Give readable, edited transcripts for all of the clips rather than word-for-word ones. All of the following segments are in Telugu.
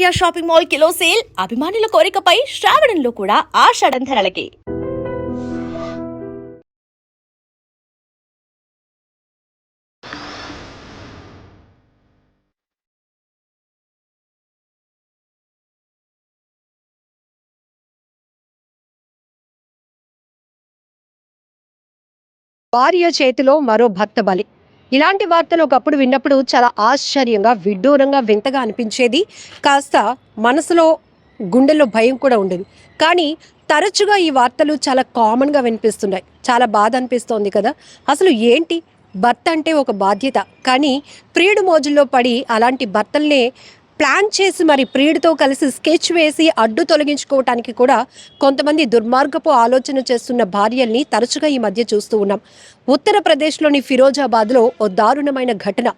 భార్య షాపింగ్ మాల్ కిలో సేల్ అభిమానుల కోరికపై శ్రావణంలో కూడా ఆషాఢం ధరలకి. భార్య చేతిలో మరో భర్త బలి. ఇలాంటి వార్తలు ఒకప్పుడు విన్నప్పుడు చాలా ఆశ్చర్యంగా, విడ్డూరంగా, వింతగా అనిపించేది. కాస్త మనసులో, గుండెల్లో భయం కూడా ఉండేది. కానీ తరచుగా ఈ వార్తలు చాలా కామన్గా వినిపిస్తున్నాయి. చాలా బాధ అనిపిస్తోంది కదా. అసలు ఏంటి, భర్త అంటే ఒక బాధ్యత, కానీ ప్రియుడు మోజుల్లో పడి అలాంటి భర్తల్నే ప్లాన్ చేసి మరి ప్రియుడితో కలిసి స్కెచ్ వేసి అడ్డు తొలగించుకోవటానికి కూడా కొంతమంది దుర్మార్గపు ఆలోచన చేస్తున్న భార్యల్ని తరచుగా ఈ మధ్య చూస్తూ ఉన్నాం. ఉత్తరప్రదేశ్లోని ఫిరోజాబాద్లో ఓ దారుణమైన ఘటన.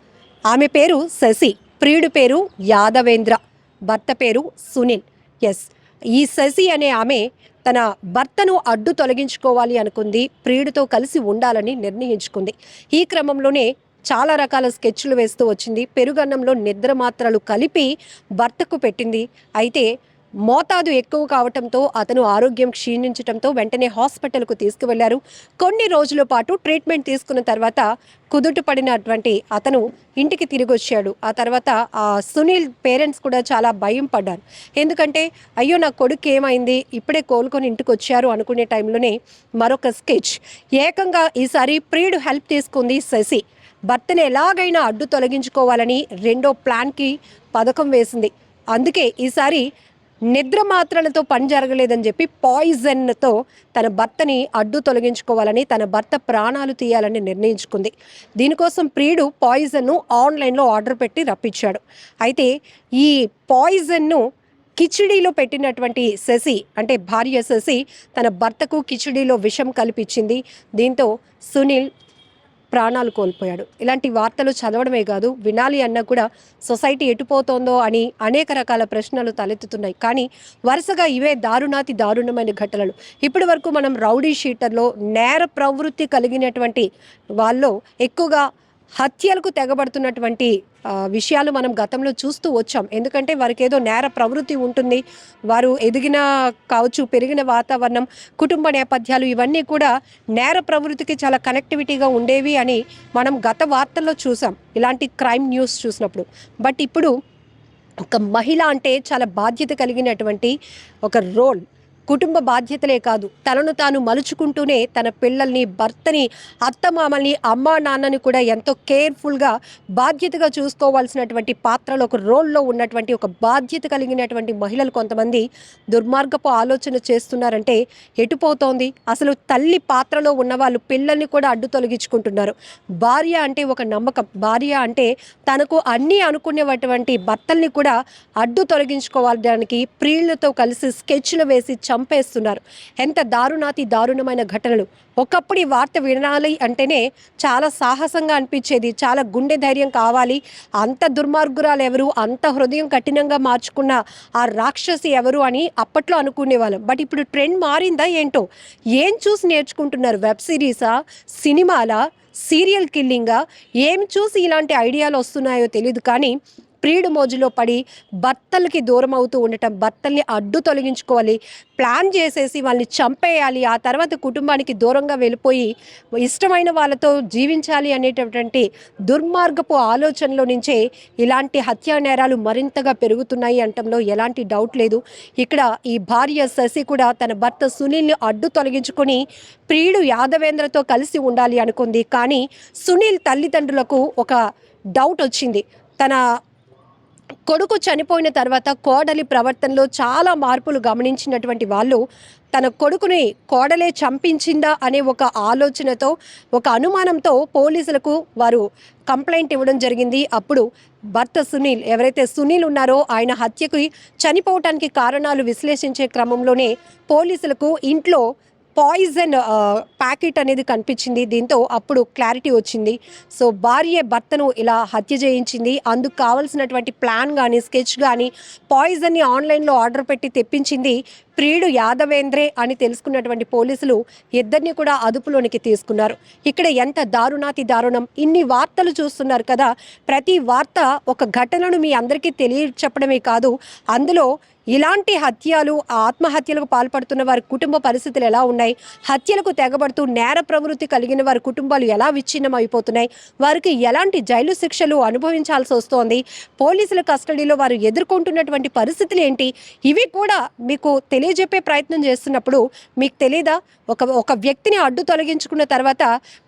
ఆమె పేరు శశి, ప్రియుడి పేరు యాదవేంద్ర, భర్త పేరు సునీల్. ఎస్, ఈ శశి అనే ఆమె తన భర్తను అడ్డు తొలగించుకోవాలి అనుకుంది, ప్రియుడితో కలిసి ఉండాలని నిర్ణయించుకుంది. ఈ క్రమంలోనే చాలా రకాల స్కెచ్లు వేస్తూ వచ్చింది. పెరుగన్నంలో నిద్ర మాత్రలు కలిపి భర్తకు పెట్టింది. అయితే మోతాదు ఎక్కువ కావటంతో అతను ఆరోగ్యం క్షీణించడంతో వెంటనే హాస్పిటల్కు తీసుకువెళ్లారు. కొన్ని రోజుల పాటు ట్రీట్మెంట్ తీసుకున్న తర్వాత కుదుట పడినటువంటి అతను ఇంటికి తిరిగి వచ్చాడు. ఆ తర్వాత ఆ సునీల్ పేరెంట్స్ కూడా చాలా భయం పడ్డారు. ఎందుకంటే అయ్యో నా కొడుకు ఏమైంది, ఇప్పుడే కోలుకొని ఇంటికి వచ్చారు అనుకునే టైంలోనే మరొక స్కెచ్. ఏకంగా ఈసారి ప్రియుడు హెల్ప్ తీసుకుంది శశి. భర్తను ఎలాగైనా అడ్డు తొలగించుకోవాలని రెండో ప్లాన్కి పథకం వేసింది. అందుకే ఈసారి నిద్ర మాత్రలతో పని జరగలేదని చెప్పి పాయిజన్తో తన భర్తని అడ్డు తొలగించుకోవాలని, తన భర్త ప్రాణాలు తీయాలని నిర్ణయించుకుంది. దీనికోసం ప్రియుడు పాయిజన్ను ఆన్లైన్లో ఆర్డర్ పెట్టి రప్పించాడు. అయితే ఈ పాయిజన్ను కిచిడీలో పెట్టినటువంటి శశి, అంటే భార్య శశి, తన భర్తకు కిచిడీలో విషం కల్పించింది. దీంతో సునీల్ ప్రాణాలు కోల్పోయాడు. ఇలాంటి వార్తలు చదవడమే కాదు, వినాలి అన్నా కూడా సొసైటీ ఎటుపోతోందో అని అనేక రకాల ప్రశ్నలు తలెత్తుతున్నాయి. కానీ వరుసగా ఇవే దారుణమైన ఘటనలు. ఇప్పటి వరకు మనం రౌడీ షీటర్లో నేర ప్రవృత్తి కలిగినటువంటి వాళ్ళు ఎక్కువగా హత్యలకు తెగబడుతున్నటువంటి విషయాలు మనం గతంలో చూస్తూ వచ్చాం. ఎందుకంటే వారికి ఏదో నేర ప్రవృత్తి ఉంటుంది, వారు ఎదిగిన కావచ్చు, పెరిగిన వాతావరణం, కుటుంబ నేపథ్యాలు ఇవన్నీ కూడా నేర ప్రవృత్తికి చాలా కనెక్టివిటీగా ఉండేవి అని మనం గత వార్తల్లో చూసాం, ఇలాంటి క్రైమ్ న్యూస్ చూసినప్పుడు. బట్ ఇప్పుడు ఒక మహిళ అంటే చాలా బాధ్యత కలిగినటువంటి ఒక రోల్. కుటుంబ బాధ్యతలే కాదు, తనను తాను మలుచుకుంటూనే తన పిల్లల్ని, భర్తని, అత్తమామల్ని, అమ్మా నాన్నని కూడా ఎంతో కేర్ఫుల్గా, బాధ్యతగా చూసుకోవాల్సినటువంటి పాత్రలో ఒక రోల్లో ఉన్నటువంటి ఒక బాధ్యత కలిగినటువంటి మహిళలు కొంతమంది దుర్మార్గపు ఆలోచన చేస్తున్నారంటే ఎటుపోతోంది. అసలు తల్లి పాత్రలో ఉన్న వాళ్ళు పిల్లల్ని కూడా అడ్డు తొలగించుకుంటున్నారు. భార్య అంటే ఒక నమ్మకం, భార్య అంటే తనకు అన్నీ అనుకునేటువంటి భర్తల్ని కూడా అడ్డు తొలగించుకోవడానికి ప్రియులతో కలిసి స్కెచ్లు వేసి చంపేస్తున్నారు. ఎంత దారుణమైన ఘటనలు. ఒకప్పుడు ఈ వార్త వినాలి అంటేనే చాలా సాహసంగా అనిపించేది, చాలా గుండె ధైర్యం కావాలి. అంత దుర్మార్గురాలు ఎవరు, అంత హృదయం కఠినంగా మార్చుకున్న ఆ రాక్షసి ఎవరు అని అప్పట్లో అనుకునేవాళ్ళం. బట్ ఇప్పుడు ట్రెండ్ మారిందా ఏంటో. ఏం చూసి నేర్చుకుంటున్నారు? వెబ్ సిరీసా, సినిమాలా, సీరియల్ కిల్లింగా, ఏం చూసి ఇలాంటి ఐడియాలు వస్తున్నాయో తెలియదు. కానీ ప్రియుడు మోజులో పడి భర్తలకి దూరం అవుతూ ఉండటం, భర్తల్ని అడ్డు తొలగించుకోవాలి, ప్లాన్ చేసేసి వాళ్ళని చంపేయాలి, ఆ తర్వాత కుటుంబానికి దూరంగా వెళ్ళిపోయి ఇష్టమైన వాళ్ళతో జీవించాలి అనేటటువంటి దుర్మార్గపు ఆలోచనలో నుంచే ఇలాంటి హత్యా నేరాలు మరింతగా పెరుగుతున్నాయి అనటంలో ఎలాంటి డౌట్ లేదు. ఇక్కడ ఈ భార్య శశి కూడా తన భర్త సునీల్ని అడ్డు తొలగించుకొని ప్రియుడు యాదవేంద్రతో కలిసి ఉండాలి అనుకుంది. కానీ సునీల్ తల్లిదండ్రులకు ఒక డౌట్ వచ్చింది. తన కొడుకు చనిపోయిన తర్వాత కోడలి ప్రవర్తనలో చాలా మార్పులు గమనించినటువంటి వాళ్ళు తన కొడుకుని కోడలే చంపించిందా అనే ఒక ఆలోచనతో, ఒక అనుమానంతో పోలీసులకు వారు కంప్లైంట్ ఇవ్వడం జరిగింది. అప్పుడు భర్త సునీల్, ఎవరైతే సునీల్ ఉన్నారో ఆయన హత్యకి, చనిపోవటానికి కారణాలు విశ్లేషించే క్రమంలోనే పోలీసులకు ఇంట్లో పాయిజన్ ప్యాకెట్ అనేది కనిపించింది. దీంతో అప్పుడు క్లారిటీ వచ్చింది. సో భార్య భర్తను ఇలా హత్య చేయించింది, అందుకు కావాల్సినటువంటి ప్లాన్ కానీ, స్కెచ్ కానీ, పాయిజన్ని ఆన్లైన్లో ఆర్డర్ పెట్టి తెప్పించింది ప్రియుడు యాదవేంద్రే అని తెలుసుకున్నటువంటి పోలీసులు ఇద్దరిని కూడా అదుపులోనికి తీసుకున్నారు. ఇక్కడ ఎంత దారుణాతి దారుణం, ఇన్ని వార్తలు చూస్తున్నారు కదా. ప్రతి వార్త ఒక ఘటనను మీ అందరికీ తెలియచెప్పడమే కాదు, అందులో ఇలాంటి హత్యలు, ఆత్మహత్యలకు పాల్పడుతున్న వారి కుటుంబ పరిస్థితులు ఎలా ఉన్నాయి, హత్యలకు తెగబడుతూ నేర ప్రవృత్తి కలిగిన వారి కుటుంబాలు ఎలా విచ్ఛిన్నం అయిపోతున్నాయి, వారికి ఎలాంటి జైలు శిక్షలు అనుభవించాల్సి వస్తోంది, పోలీసుల కస్టడీలో వారు ఎదుర్కొంటున్నటువంటి పరిస్థితులు ఏంటి, ఇవి కూడా మీకు తెలియజెప్పే ప్రయత్నం చేస్తున్నప్పుడు మీకు తెలీదా, ఒక వ్యక్తిని అడ్డు తొలగించుకున్న తర్వాత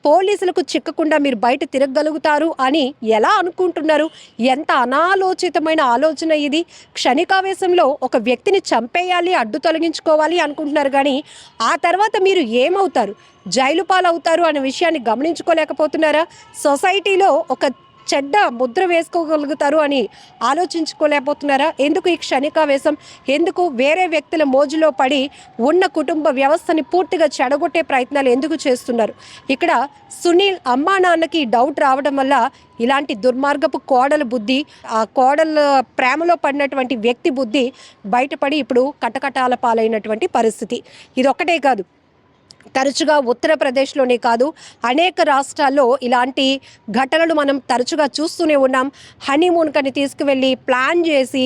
పోలీసులకు చిక్కకుండా మీరు బయట తిరగగలుగుతారు అని ఎలా అనుకుంటున్నారు? ఎంత అనాలోచితమైన ఆలోచన ఇది. క్షణికావేశంలో ఒక వ్యక్తిని చంపేయాలి, అడ్డు తొలగించుకోవాలి అనుకుంటున్నారు, కానీ ఆ తర్వాత మీరు ఏమవుతారు, జైలు పాలవుతారు అనే విషయాన్ని గమనించుకోలేకపోతున్నారా? సొసైటీలో ఒక చెడ్డ ముద్ర వేసుకోగలుగుతారు అని ఆలోచించుకోలేకపోతున్నారా? ఎందుకు ఈ క్షణికావేశం? ఎందుకు వేరే వ్యక్తుల మోజులో పడి ఉన్న కుటుంబ వ్యవస్థని పూర్తిగా చెడగొట్టే ప్రయత్నాలు ఎందుకు చేస్తున్నారు? ఇక్కడ సునీల్ అమ్మా నాన్నకి డౌట్ రావడం వల్ల ఇలాంటి దుర్మార్గపు కోడల బుద్ధి, ఆ కోడల ప్రేమలో పడినటువంటి వ్యక్తి బుద్ధి బయటపడి ఇప్పుడు కటకటాల పాలైనటువంటి పరిస్థితి. ఇదొక్కటే కాదు, తరచుగా ఉత్తరప్రదేశ్లోనే కాదు అనేక రాష్ట్రాల్లో ఇలాంటి ఘటనలు మనం తరచుగా చూస్తూనే ఉన్నాం. హనీమూన్ కని తీసుకువెళ్ళి ప్లాన్ చేసి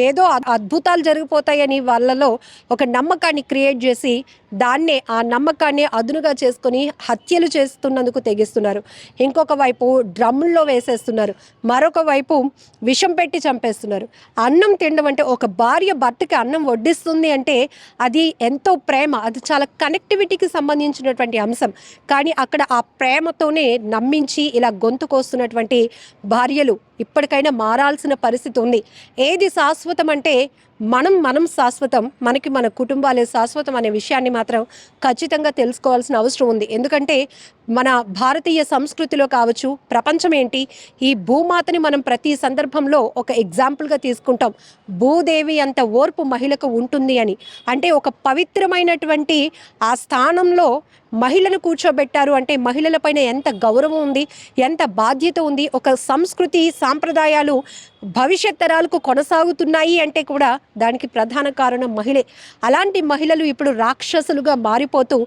ఏదో అద్భుతాలు జరిగిపోతాయని వాళ్ళలో ఒక నమ్మకాన్ని క్రియేట్ చేసి ఆ నమ్మకాన్ని అదునుగా చేసుకొని హత్యలు చేస్తున్నందుకు తెగిస్తున్నారు. ఇంకొక వైపు డ్రమ్ముల్లో వేసేస్తున్నారు, మరొక వైపు విషం పెట్టి చంపేస్తున్నారు. అన్నం తినడం అంటే, ఒక భార్య భర్తకి అన్నం వడ్డిస్తుంది అంటే అది ఎంతో ప్రేమ, అది చాలా కనెక్టివిటీకి సంబంధించినటువంటి అంశం. కానీ అక్కడ ఆ ప్రేమతోనే నమ్మించి ఇలా గొంతు కోస్తున్నటువంటి భార్యలు ఇప్పటికైనా మారాల్సిన పరిస్థితి ఉంది. ఏది శాశ్వతం అంటే మనం శాశ్వతం, మనకి మన కుటుంబాలే శాశ్వతం అనే విషయాన్ని మాత్రం ఖచ్చితంగా తెలుసుకోవాల్సిన అవసరం ఉంది. ఎందుకంటే మన భారతీయ సంస్కృతిలో కావచ్చు, ప్రపంచం ఏంటి, ఈ భూమాతని మనం ప్రతి సందర్భంలో ఒక ఎగ్జాంపుల్గా తీసుకుంటాం. భూదేవి అంత ఓర్పు మహిళకు ఉంటుంది అని. అంటే ఒక పవిత్రమైనటువంటి ఆ స్థానంలో మహిళను కూర్చోబెట్టారు అంటే మహిళలపైన ఎంత గౌరవం ఉంది, ఎంత బాధ్యత ఉంది, ఒక సంస్కృతి సాంప్రదాయాలు భవిష్యత్ తరాలకు కొనసాగుతున్నాయి అంటే కూడా దానికి ప్రధాన కారణం మహిళే. అలాంటి మహిళలు ఇప్పుడు రాక్షసులుగా మారిపోతూ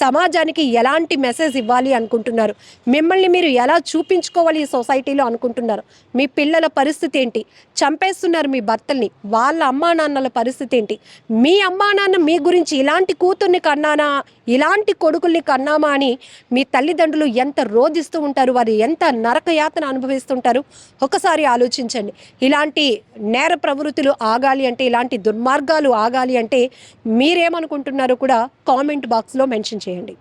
సమాజానికి ఎలాంటి మెసేజ్ ఇవ్వాలి అనుకుంటున్నారు, మిమ్మల్ని మీరు ఎలా చూపించుకోవాలి ఈ సొసైటీలో అనుకుంటున్నారు, మీ పిల్లల పరిస్థితి ఏంటి, చంపేస్తున్నారు మీ భర్తల్ని, వాళ్ళ అమ్మా నాన్నల పరిస్థితి ఏంటి, మీ అమ్మా నాన్న మీ గురించి ఇలాంటి కూతుర్ని కన్నానా, ఇలాంటి కొడుకుల్ని కన్నామా అని మీ తల్లిదండ్రులు ఎంత రోధిస్తూ ఉంటారు, వారు ఎంత నరకయాతన అనుభవిస్తుంటారు ఒకసారి ఆలోచించండి. ఇలాంటి నేర ప్రవృత్తులు ఆగాలి అంటే, ఇలాంటి దుర్మార్గాలు ఆగాలి అంటే మీరేమనుకుంటున్నారో కూడా కామెంట్ బాక్స్లో మెన్షన్ చేయండి.